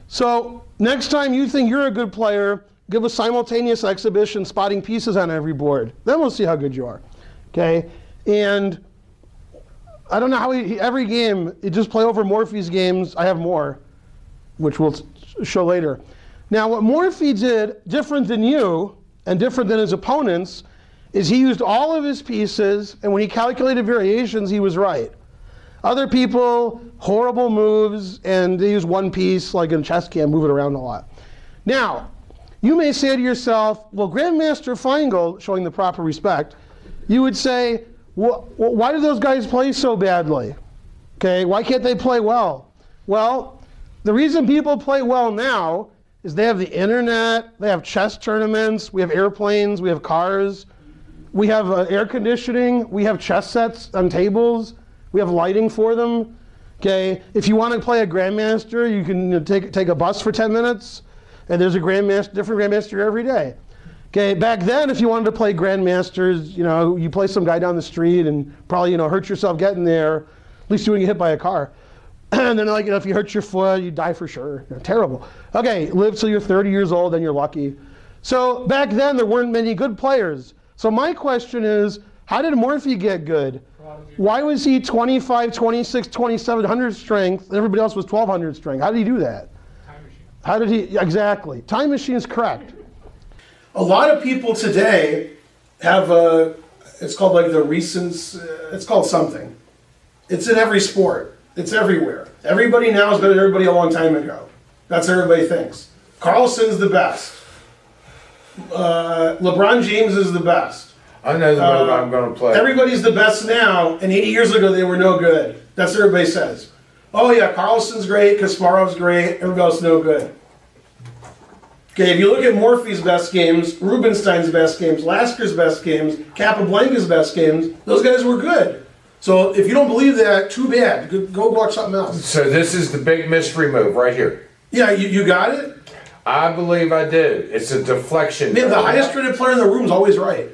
So next time you think you're a good player, give a simultaneous exhibition spotting pieces on every board. Then we'll see how good you are. Okay? And I don't know how every game, you just play over Morphy's games. I have more, which we'll show later. Now, what Morphy did different than you and different than his opponents is he used all of his pieces, and when he calculated variations, he was right. Other people, horrible moves, and they use one piece, like in chess, can't move it around a lot. Now, you may say to yourself, well, Grandmaster Finegold, showing the proper respect, you would say, well, why do those guys play so badly? Okay, why can't they play well? Well, the reason people play well now is they have the internet, they have chess tournaments, we have airplanes, we have cars, we have air conditioning, we have chess sets on tables, we have lighting for them. Okay, if you want to play a Grandmaster, you can take a bus for 10 minutes, and there's a Grandmaster, different Grandmaster every day. Okay, back then, if you wanted to play Grandmasters, you play some guy down the street and probably, hurt yourself getting there. At least you wouldn't get hit by a car. And then, if you hurt your foot, you die for sure. Terrible. Okay, live till you're 30 years old, then you're lucky. So back then, there weren't many good players. So my question is, how did Morphy get good? Why was he 25, 26, 2700 strength, and everybody else was 1200 strength? How did he do that? Time machine. How did he, exactly. Time machine is correct. A lot of people today have it's called like the recent, it's called something. It's in every sport. It's everywhere. Everybody now is better than everybody a long time ago. That's what everybody thinks. Carlson's the best. LeBron James is the best. I know the move I'm going to play. Everybody's the best now, and 80 years ago they were no good. That's what everybody says. Oh yeah, Carlson's great, Kasparov's great, everybody else no good. Okay, if you look at Morphy's best games, Rubinstein's best games, Lasker's best games, Capablanca's best games, those guys were good. So if you don't believe that, too bad. Go watch something else. So this is the big mystery move right here. Yeah, you got it? I believe I do. It's a deflection. Man, the highest rated player in the room is always right.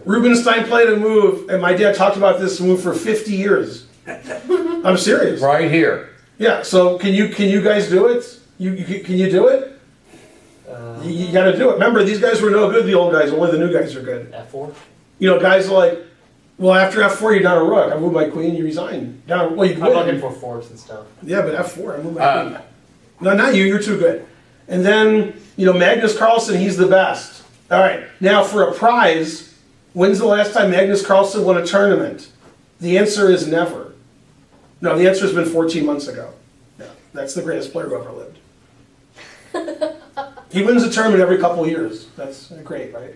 Rubinstein played a move, and my dad talked about this move for 50 years. I'm serious. Right here. Yeah, so can you guys do it? Can you do it? You got to do it. Remember, these guys were no good, the old guys. Only the new guys are good. F4? Guys are like, well, after F4, you're down a rook. I moved my queen, you resign. Down, well, you can I'm win. looking for fours and stuff. Yeah, but F4, I moved my queen. No, not you. You're too good. And then, Magnus Carlsen, he's the best. All right. Now, for a prize, when's the last time Magnus Carlsen won a tournament? The answer is never. No, the answer has been 14 months ago. Yeah, that's the greatest player who ever lived. He wins a tournament every couple of years. That's great, right?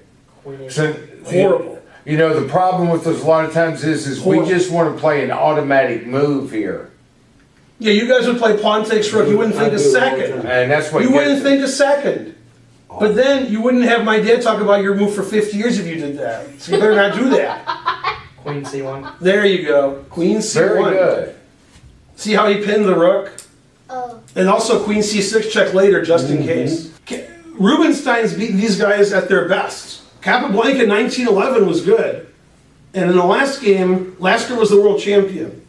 So, Horrible. The problem with us a lot of times is we just want to play an automatic move here. Yeah, you guys would play pawn takes rook. You wouldn't think a second. And that's what you wouldn't think a second. But then you wouldn't have my dad talk about your move for 50 years if you did that. So you better not do that. Queen C1. There you go. Queen C1. Very good. See how he pinned the rook? Oh. And also Queen C6 check later just in case. Rubinstein's beat these guys at their best. Capablanca in 1911 was good. And in the last game, Lasker was the world champion.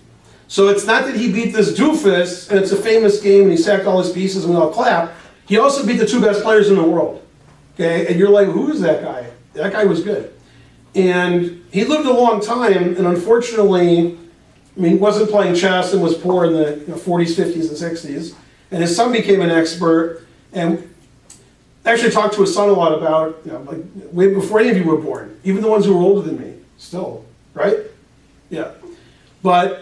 So it's not that he beat this doofus, and it's a famous game, and he sacked all his pieces and we all clap. He also beat the two best players in the world. Okay, and you're like, who is that guy? That guy was good. And he lived a long time, and unfortunately, he wasn't playing chess and was poor in the 40s, 50s, and 60s. And his son became an expert, and actually talked to his son a lot about, way before any of you were born, even the ones who were older than me, still, right? Yeah. But,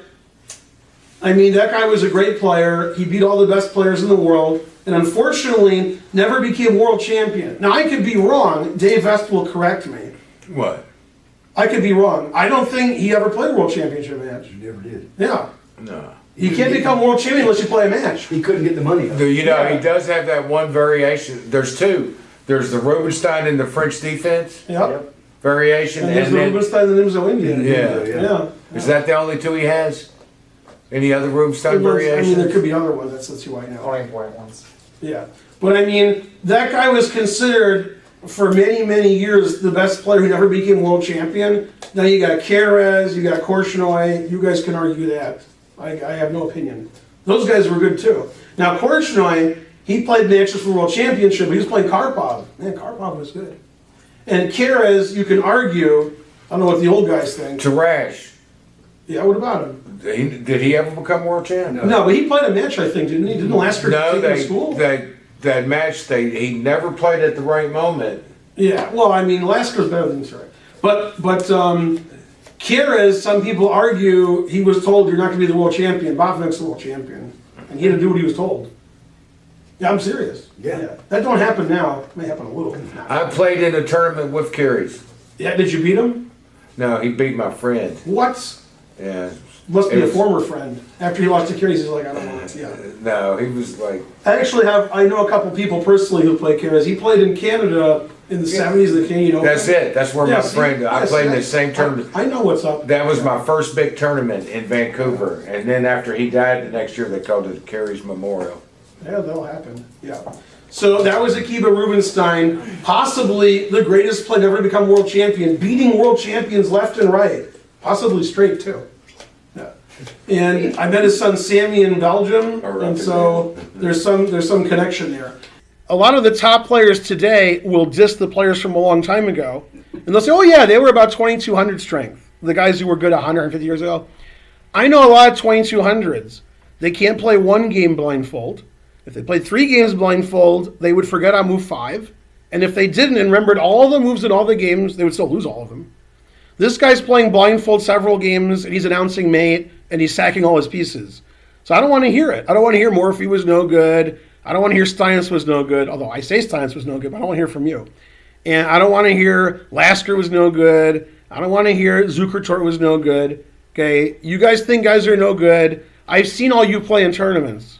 that guy was a great player. He beat all the best players in the world, and unfortunately, never became world champion. Now, I could be wrong. Dave Vest will correct me. What? I could be wrong. I don't think he ever played a world championship match. He never did. Yeah. No. You can't become world champion unless you play a match. He couldn't get the money up. He does have that one variation. There's two. There's the Rubinstein and the French defense Yep. variation. And there's the Rubinstein and there's the Indian. Yeah. Is that the only two he has? Any other Rubinstein variations? There could be other ones. That's who I know. Only important ones. Yeah. But that guy was considered for many, many years the best player who never became world champion. Now you got Keres, you got Korchnoi. You guys can argue that. I have no opinion. Those guys were good too. Now Korchnoi, He played matches for World Championship, but he was playing Karpov. Man, Karpov was good. And Keres, you can argue, I don't know what the old guys think. Tarash. Yeah, what about him? Did he ever become world champ? No, but he played a match, I think, didn't he? Didn't Lasker No, take him to school? that match, he never played at the right moment. Yeah, well, I mean, Lasker's better than Sarek. But Keres, some people argue, he was told you're not going to be the world champion. Botvinnik's the world champion. And he had to do what he was told. Yeah, I'm serious. Yeah. That don't happen now. It may happen a little. I played in a tournament with Carries. Yeah, did you beat him? No, he beat my friend. What? Yeah. Must be It a was- former friend. After he lost to Keres, he's like, I don't want it. Yeah. No, he was like, I know a couple people personally who play Keres. He played in Canada in the 70s, the Canadian Open. that's it. That's where Yeah, my see, friend, I yes, played in the yes. same tournament. I know what's up. That was my first big tournament in Vancouver. And then after he died the next year, they called it Carries Memorial. Yeah, that'll happen. Yeah. So that was Akiba Rubinstein, possibly the greatest player ever to become world champion, beating world champions left and right, possibly straight too. Yeah. And I met his son Sammy in Belgium, and so there's some connection there. A lot of the top players today will diss the players from a long time ago, and they'll say, "Oh yeah, they were about 2200 strength." The guys who were good 150 years ago. I know a lot of 2200s. They can't play one game blindfold. If they played 3 games blindfold, they would forget on move 5. And if they didn't and remembered all the moves in all the games, they would still lose all of them. This guy's playing blindfold several games, and he's announcing mate, and he's sacking all his pieces. So I don't want to hear it. I don't want to hear Morphy was no good. I don't want to hear Steins was no good, although I say Steins was no good, but I don't want to hear from you. And I don't want to hear Lasker was no good. I don't want to hear Zukertort was no good. Okay, you guys think guys are no good. I've seen all you play in tournaments.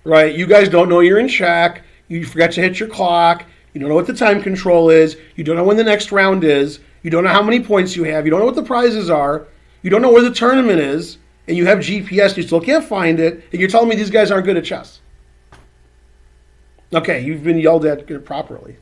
Right, you guys don't know you're in shack. You forgot to hit your clock. You don't know what the time control is. You don't know when the next round is. You don't know how many points you have. You don't know what the prizes are. You don't know where the tournament is. And you have GPS and you still can't find it. And you're telling me these guys aren't good at chess. Okay, you've been yelled at properly.